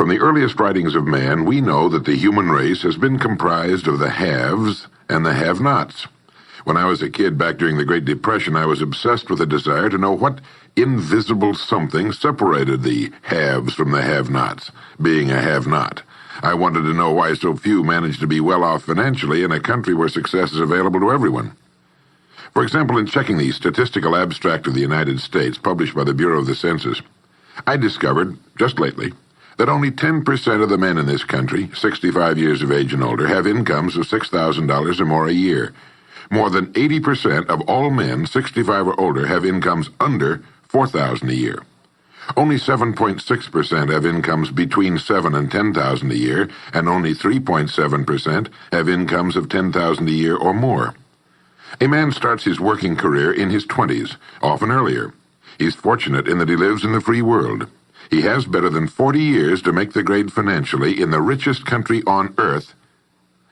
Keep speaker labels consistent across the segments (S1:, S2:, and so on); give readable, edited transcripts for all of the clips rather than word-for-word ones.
S1: From the earliest writings of man, we know that the human race has been comprised of the haves and the have-nots. When I was a kid back during the Great Depression, I was obsessed with a desire to know what invisible something separated the haves from the have-nots, being a have-not. I wanted to know why so few managed to be well off financially in a country where success is available to everyone. For example, in checking the Statistical Abstract of the United States, published by the Bureau of the Census, I discovered, just lately, that only 10% of the men in this country, 65 years of age and older, have incomes of $6,000 or more a year. More than 80% of all men 65 or older have incomes under $4,000 a year. Only 7.6% have incomes between $7,000 and $10,000 a year, and only 3.7% have incomes of $10,000 a year or more. A man starts his working career in his 20s, often earlier. He's fortunate in that he lives in the free world. He has better than 40 years to make the grade financially in the richest country on earth.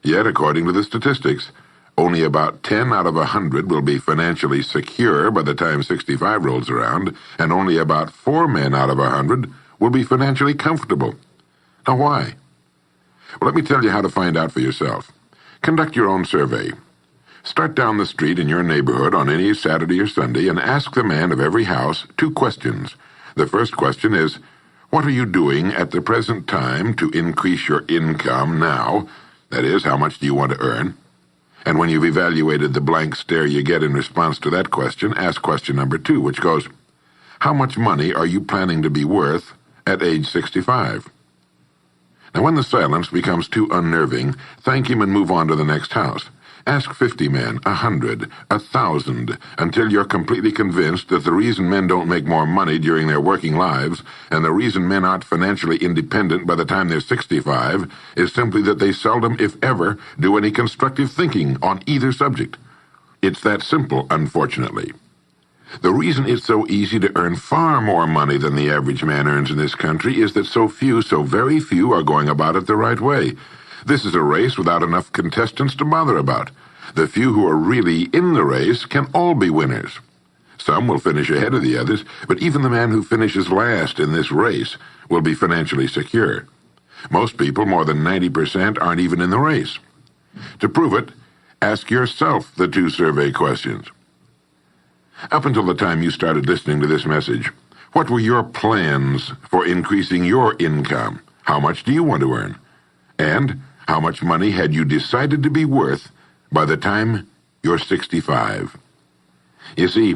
S1: Yet, according to the statistics, only about 10 out of 100 will be financially secure by the time 65 rolls around, and only about 4 men out of 100 will be financially comfortable. Now, why? Well, let me tell you how to find out for yourself. Conduct your own survey. Start down the street in your neighborhood on any Saturday or Sunday and ask the man of every house 2 questions. The first question is, what are you doing at the present time to increase your income now? That is, how much do you want to earn? And when you've evaluated the blank stare you get in response to that question, ask question number 2, which goes, how much money are you planning to be worth at age 65? Now, when the silence becomes too unnerving, thank him and move on to the next house. Ask 50 men, 100, 1,000, until you're completely convinced that the reason men don't make more money during their working lives, and the reason men aren't financially independent by the time they're 65, is simply that they seldom, if ever, do any constructive thinking on either subject. It's that simple, unfortunately. The reason it's so easy to earn far more money than the average man earns in this country is that so very few, are going about it the right way. This is a race without enough contestants to bother about. The few who are really in the race can all be winners. Some will finish ahead of the others, but even the man who finishes last in this race will be financially secure. Most people, more than 90%, aren't even in the race. To prove it, ask yourself the 2 survey questions. Up until the time you started listening to this message, what were your plans for increasing your income? How much do you want to earn? And how much money had you decided to be worth by the time you're 65? You see,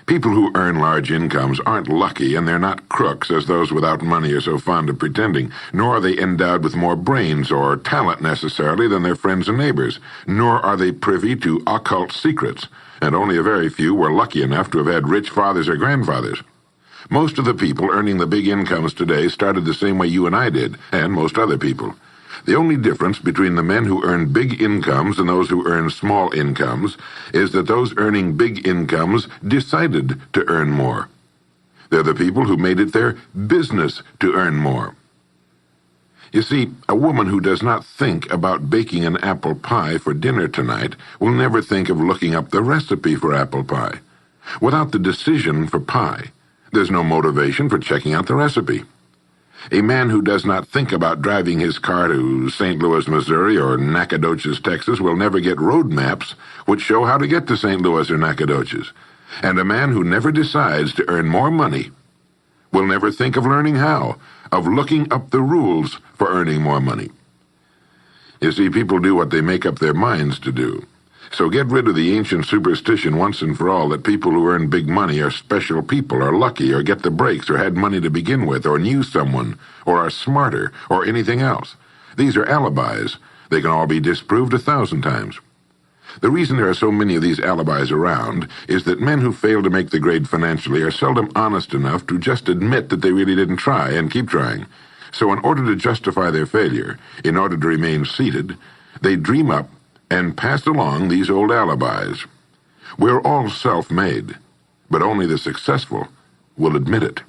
S1: people who earn large incomes aren't lucky, and they're not crooks, as those without money are so fond of pretending, nor are they endowed with more brains or talent necessarily than their friends and neighbors, nor are they privy to occult secrets, and only a very few were lucky enough to have had rich fathers or grandfathers. Most of the people earning the big incomes today started the same way you and I did, and most other people. The only difference between the men who earn big incomes and those who earn small incomes is that those earning big incomes decided to earn more. They're the people who made it their business to earn more. You see, a woman who does not think about baking an apple pie for dinner tonight will never think of looking up the recipe for apple pie. Without the decision for pie, there's no motivation for checking out the recipe. A man who does not think about driving his car to St. Louis, Missouri, or Nacogdoches, Texas, will never get road maps which show how to get to St. Louis or Nacogdoches. And a man who never decides to earn more money will never think of learning how, of looking up the rules for earning more money. You see, people do what they make up their minds to do. So get rid of the ancient superstition once and for all that people who earn big money are special people, or lucky, or get the breaks, or had money to begin with, or knew someone, or are smarter, or anything else. These are alibis. They can all be disproved 1,000 times. The reason there are so many of these alibis around is that men who fail to make the grade financially are seldom honest enough to just admit that they really didn't try and keep trying. So in order to justify their failure, in order to remain seated, they dream up and pass along these old alibis. We're all self-made, but only the successful will admit it.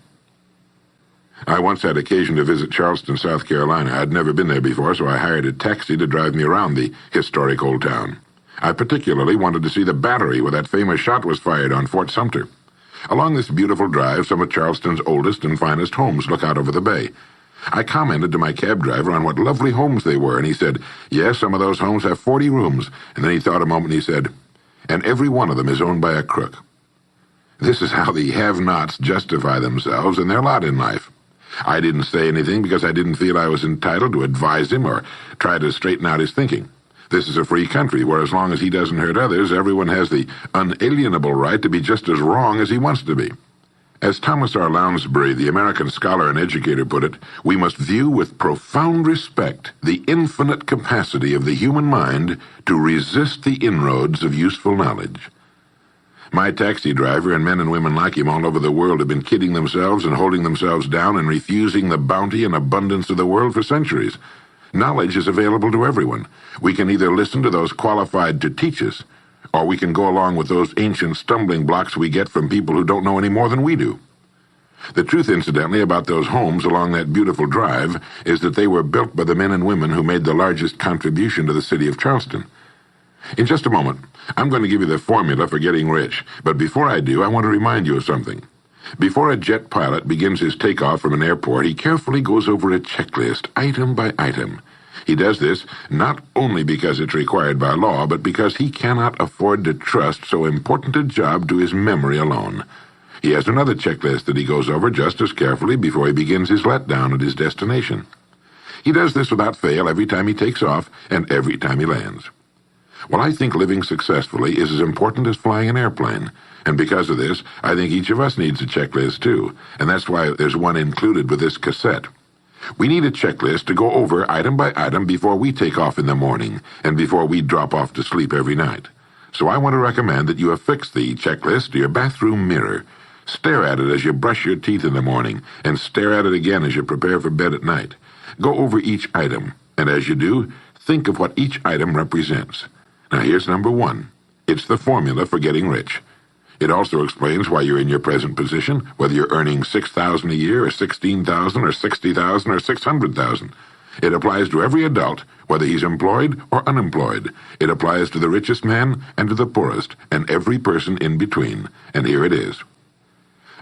S1: I once had occasion to visit Charleston, South Carolina. I'd never been there before, so I hired a taxi to drive me around the historic old town. I particularly wanted to see the battery where that famous shot was fired on Fort Sumter. Along this beautiful drive, some of Charleston's oldest and finest homes look out over the bay. I commented to my cab driver on what lovely homes they were, and he said, yes, some of those homes have 40 rooms. And then he thought a moment and he said, and every one of them is owned by a crook. This is how the have-nots justify themselves and their lot in life. I didn't say anything because I didn't feel I was entitled to advise him or try to straighten out his thinking. This is a free country where as long as he doesn't hurt others, everyone has the unalienable right to be just as wrong as he wants to be. As Thomas R. Lounsbury, the American scholar and educator, put it, we must view with profound respect the infinite capacity of the human mind to resist the inroads of useful knowledge. My taxi driver and men and women like him all over the world have been kidding themselves and holding themselves down and refusing the bounty and abundance of the world for centuries. Knowledge is available to everyone. We can either listen to those qualified to teach us, or we can go along with those ancient stumbling blocks we get from people who don't know any more than we do. The truth, incidentally, about those homes along that beautiful drive is that they were built by the men and women who made the largest contribution to the city of Charleston. In just a moment, I'm going to give you the formula for getting rich, but before I do, I want to remind you of something. Before a jet pilot begins his takeoff from an airport, he carefully goes over a checklist, item by item. He does this not only because it's required by law, but because he cannot afford to trust so important a job to his memory alone. He has another checklist that he goes over just as carefully before he begins his letdown at his destination. He does this without fail every time he takes off and every time he lands. Well, I think living successfully is as important as flying an airplane. And because of this, I think each of us needs a checklist too. And that's why there's one included with this cassette. We need a checklist to go over item by item before we take off in the morning and before we drop off to sleep every night. So I want to recommend that you affix the checklist to your bathroom mirror. Stare at it as you brush your teeth in the morning and stare at it again as you prepare for bed at night. Go over each item, and as you do, think of what each item represents. Now here's number 1. It's the formula for getting rich. It also explains why you're in your present position, whether you're earning $6,000 a year or $16,000 or $60,000 or $600,000. It applies to every adult, whether he's employed or unemployed. It applies to the richest man and to the poorest, and every person in between. And here it is.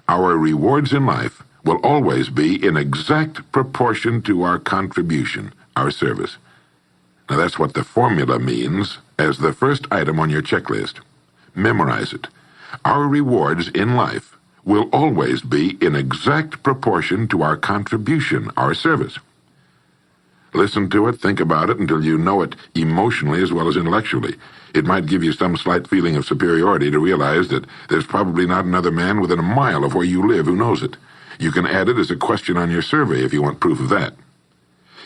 S1: Our rewards in life will always be in exact proportion to our contribution, our service. Now that's what the formula means as the first item on your checklist. Memorize it. Our rewards in life will always be in exact proportion to our contribution, our service. Listen to it, think about it until you know it emotionally as well as intellectually. It might give you some slight feeling of superiority to realize that there's probably not another man within a mile of where you live who knows it. You can add it as a question on your survey if you want proof of that.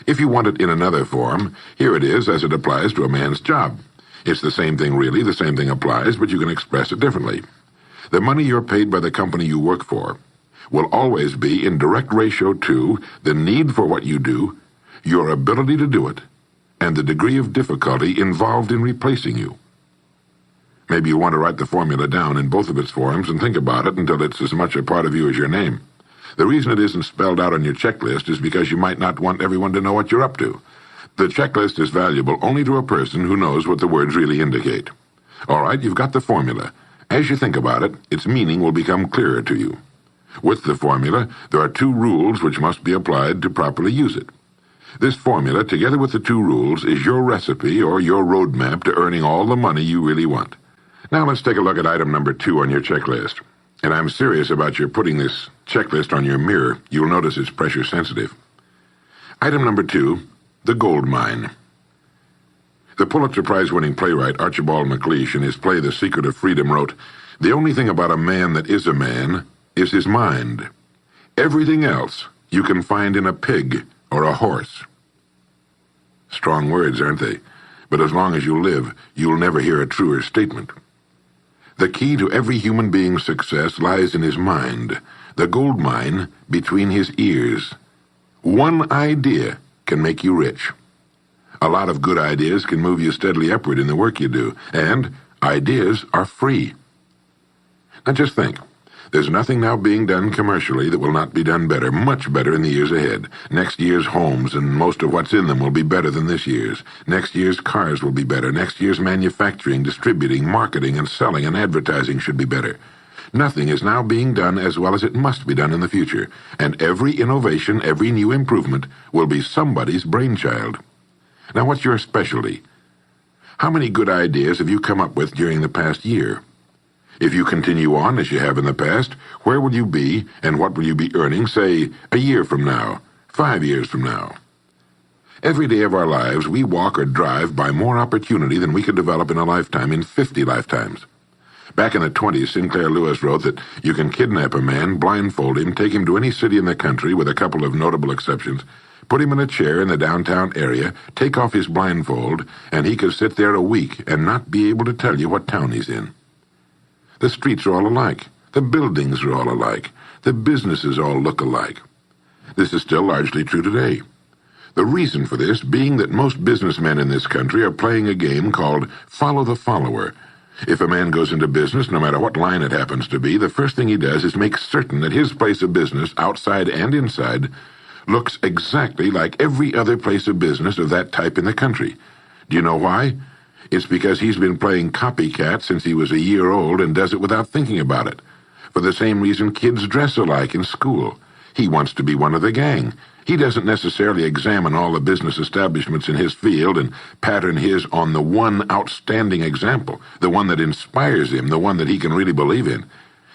S1: If you want it in another form, here it is as it applies to a man's job. It's the same thing really, the same thing applies, but you can express it differently. The money you're paid by the company you work for will always be in direct ratio to the need for what you do, your ability to do it, and the degree of difficulty involved in replacing you. Maybe you want to write the formula down in both of its forms and think about it until it's as much a part of you as your name. The reason it isn't spelled out on your checklist is because you might not want everyone to know what you're up to. The checklist is valuable only to a person who knows what the words really indicate. All right, you've got the formula. As you think about it, its meaning will become clearer to you. With the formula, there are 2 rules which must be applied to properly use it. This formula, together with the 2 rules, is your recipe or your roadmap to earning all the money you really want. Now let's take a look at item number 2 on your checklist. And I'm serious about your putting this checklist on your mirror. You'll notice it's pressure sensitive. Item number 2, the gold mine. The Pulitzer Prize-winning playwright Archibald MacLeish in his play The Secret of Freedom wrote, "The only thing about a man that is a man is his mind. Everything else you can find in a pig or a horse." Strong words, aren't they? But as long as you live, you'll never hear a truer statement. The key to every human being's success lies in his mind, the gold mine between his ears. One idea can make you rich. A lot of good ideas can move you steadily upward in the work you do, and ideas are free. Now just think, there's nothing now being done commercially that will not be done better, much better in the years ahead. Next year's homes and most of what's in them will be better than this year's. Next year's cars will be better. Next year's manufacturing, distributing, marketing, and selling and advertising should be better. Nothing is now being done as well as it must be done in the future, and every innovation, every new improvement will be somebody's brainchild. Now, what's your specialty? How many good ideas have you come up with during the past year? If you continue on as you have in the past, where will you be and what will you be earning, say, a year from now, 5 years from now? Every day of our lives, we walk or drive by more opportunity than we could develop in a lifetime, in 50 lifetimes. Back in the 20s, Sinclair Lewis wrote that you can kidnap a man, blindfold him, take him to any city in the country, with a couple of notable exceptions, put him in a chair in the downtown area, take off his blindfold, and he could sit there a week and not be able to tell you what town he's in. The streets are all alike. The buildings are all alike. The businesses all look alike. This is still largely true today. The reason for this being that most businessmen in this country are playing a game called follow the follower. If a man goes into business, no matter what line it happens to be, the first thing he does is make certain that his place of business, outside and inside, looks exactly like every other place of business of that type in the country. Do you know why? It's because he's been playing copycat since he was a year old and does it without thinking about it. For the same reason kids dress alike in school. He wants to be one of the gang. He doesn't necessarily examine all the business establishments in his field and pattern his on the one outstanding example, the one that inspires him, the one that he can really believe in.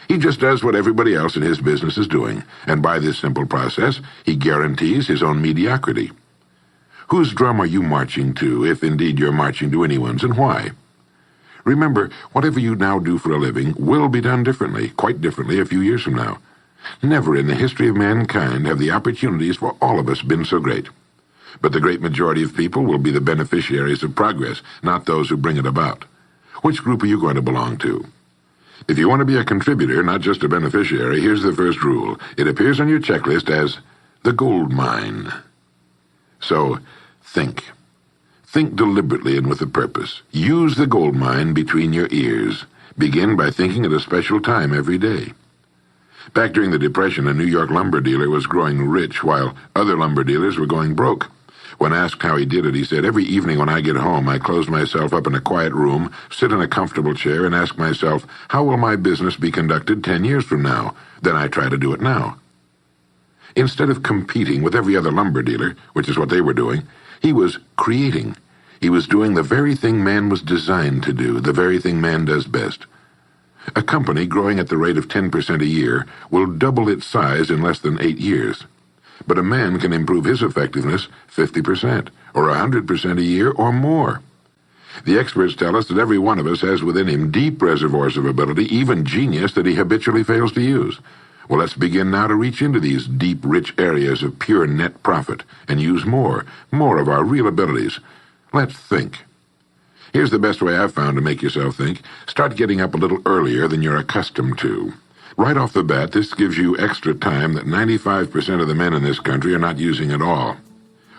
S1: He just does what everybody else in his business is doing, and by this simple process, he guarantees his own mediocrity. Whose drum are you marching to, if indeed you're marching to anyone's, and why? Remember, whatever you now do for a living will be done differently, quite differently, a few years from now. Never in the history of mankind have the opportunities for all of us been so great. But the great majority of people will be the beneficiaries of progress, not those who bring it about. Which group are you going to belong to? If you want to be a contributor, not just a beneficiary, here's the first rule. It appears on your checklist as the gold mine. So, think. Think deliberately and with a purpose. Use the gold mine between your ears. Begin by thinking at a special time every day. Back during the Depression, a New York lumber dealer was growing rich while other lumber dealers were going broke. When asked how he did it, he said, "Every evening when I get home, I close myself up in a quiet room, sit in a comfortable chair, and ask myself, how will my business be conducted 10 years from now? Then I try to do it now." Instead of competing with every other lumber dealer, which is what they were doing, he was creating. He was doing the very thing man was designed to do, the very thing man does best. A company growing at the rate of 10% a year will double its size in less than 8 years. But a man can improve his effectiveness 50%, or 100% a year, or more. The experts tell us that every one of us has within him deep reservoirs of ability, even genius, that he habitually fails to use. Well, let's begin now to reach into these deep, rich areas of pure net profit and use more of our real abilities. Let's think. Here's the best way I've found to make yourself think. Start getting up a little earlier than you're accustomed to. Right off the bat, this gives you extra time that 95% of the men in this country are not using at all.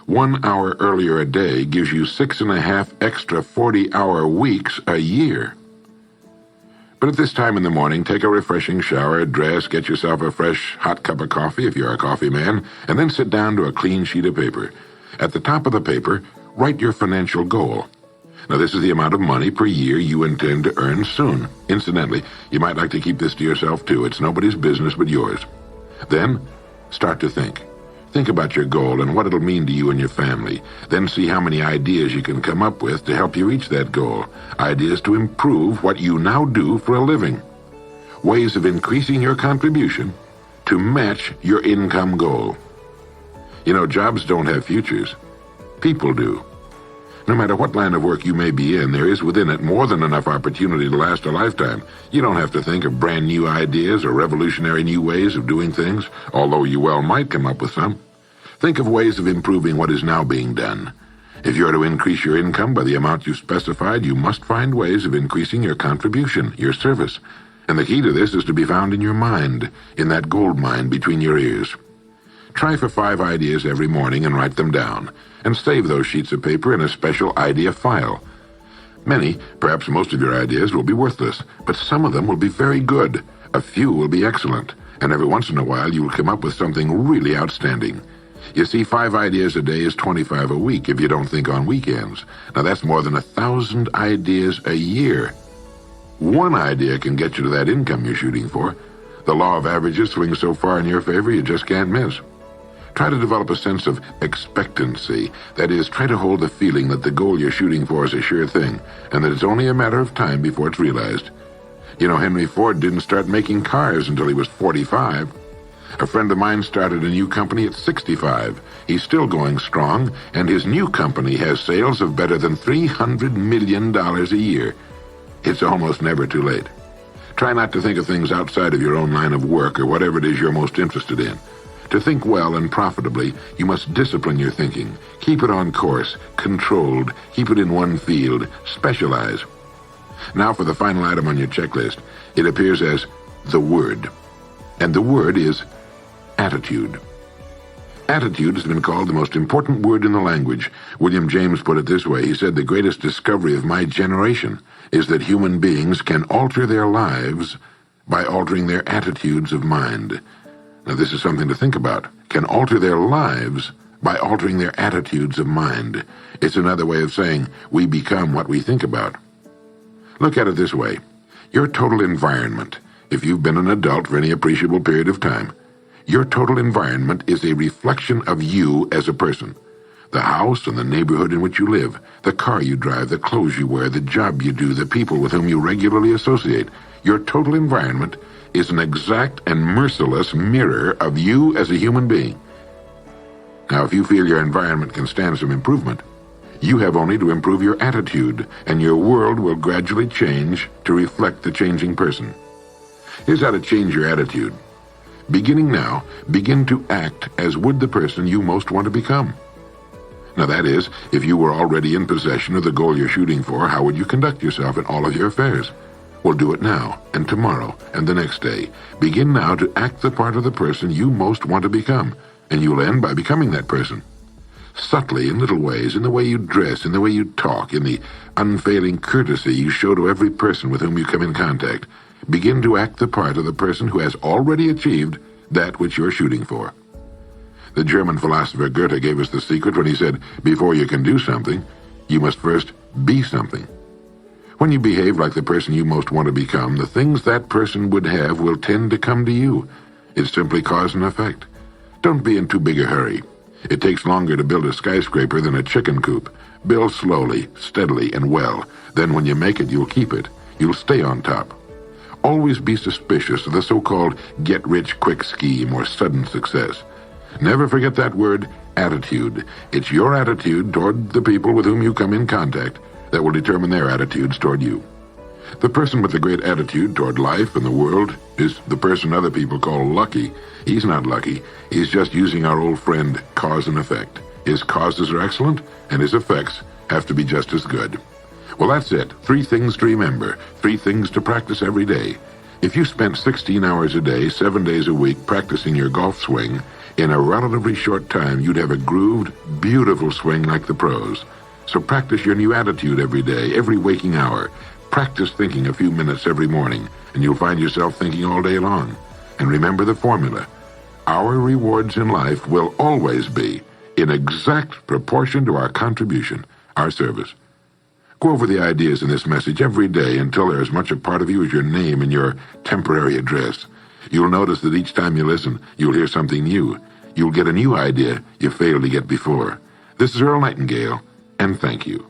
S1: 1 hour earlier a day gives you 6.5 extra 40-hour weeks a year. But at this time in the morning, take a refreshing shower, dress, get yourself a fresh, hot cup of coffee if you're a coffee man, and then sit down to a clean sheet of paper. At the top of the paper, write your financial goal. Now, this is the amount of money per year you intend to earn soon. Incidentally, you might like to keep this to yourself, too. It's nobody's business but yours. Then, start to think. Think about your goal and what it'll mean to you and your family. Then see how many ideas you can come up with to help you reach that goal. Ideas to improve what you now do for a living. Ways of increasing your contribution to match your income goal. You know, jobs don't have futures. People do. No matter what line of work you may be in, there is within it more than enough opportunity to last a lifetime. You don't have to think of brand new ideas or revolutionary new ways of doing things, although you well might come up with some. Think of ways of improving what is now being done. If you are to increase your income by the amount you specified, you must find ways of increasing your contribution, your service. And the key to this is to be found in your mind, in that gold mine between your ears. Try for 5 ideas every morning and write them down, and save those sheets of paper in a special idea file. Many, perhaps most of your ideas will be worthless, but some of them will be very good. A few will be excellent, and every once in a while you will come up with something really outstanding. You see, 5 ideas a day is 25 a week if you don't think on weekends. Now that's more than 1,000 ideas a year. One idea can get you to that income you're shooting for. The law of averages swings so far in your favor you just can't miss. Try to develop a sense of expectancy. That is, try to hold the feeling that the goal you're shooting for is a sure thing, and that it's only a matter of time before it's realized. You know, Henry Ford didn't start making cars until he was 45. A friend of mine started a new company at 65. He's still going strong, and his new company has sales of better than $300 million a year. It's almost never too late. Try not to think of things outside of your own line of work or whatever it is you're most interested in. To think well and profitably, you must discipline your thinking. Keep it on course, controlled, keep it in one field, specialize. Now for the final item on your checklist. It appears as the word. And the word is attitude. Attitude has been called the most important word in the language. William James put it this way. He said, "The greatest discovery of my generation is that human beings can alter their lives by altering their attitudes of mind." Now, this is something to think about. Can alter their lives by altering their attitudes of mind. It's another way of saying we become what we think about. Look at it this way. Your total environment, if you've been an adult for any appreciable period of time, your total environment is a reflection of you as a person. The house and the neighborhood in which you live, the car you drive, the clothes you wear, the job you do, the people with whom you regularly associate. Your total environment is an exact and merciless mirror of you as a human being. Now, if you feel your environment can stand some improvement, you have only to improve your attitude, and your world will gradually change to reflect the changing person. Here's how to change your attitude. Beginning now, begin to act as would the person you most want to become. Now that is, if you were already in possession of the goal you're shooting for, how would you conduct yourself in all of your affairs? Well, do it now, and tomorrow, and the next day. Begin now to act the part of the person you most want to become, and you'll end by becoming that person. Subtly, in little ways, in the way you dress, in the way you talk, in the unfailing courtesy you show to every person with whom you come in contact, begin to act the part of the person who has already achieved that which you're shooting for. The German philosopher Goethe gave us the secret when he said, before you can do something, you must first be something. When you behave like the person you most want to become, the things that person would have will tend to come to you. It's simply cause and effect. Don't be in too big a hurry. It takes longer to build a skyscraper than a chicken coop. Build slowly, steadily, and well. Then when you make it, you'll keep it. You'll stay on top. Always be suspicious of the so-called get-rich-quick scheme or sudden success. Never forget that word, attitude. It's your attitude toward the people with whom you come in contact that will determine their attitudes toward you. The person with a great attitude toward life and the world is the person other people call lucky. He's not lucky. He's just using our old friend, cause and effect. His causes are excellent, and his effects have to be just as good. Well, that's it. 3 things to remember. 3 things to practice every day. If you spent 16 hours a day, 7 days a week practicing your golf swing, in a relatively short time, you'd have a grooved, beautiful swing like the pros. So practice your new attitude every day, every waking hour. Practice thinking a few minutes every morning, and you'll find yourself thinking all day long. And remember the formula. Our rewards in life will always be in exact proportion to our contribution, our service. Go over the ideas in this message every day until they're as much a part of you as your name and your temporary address. You'll notice that each time you listen, you'll hear something new. You'll get a new idea you failed to get before. This is Earl Nightingale, and thank you.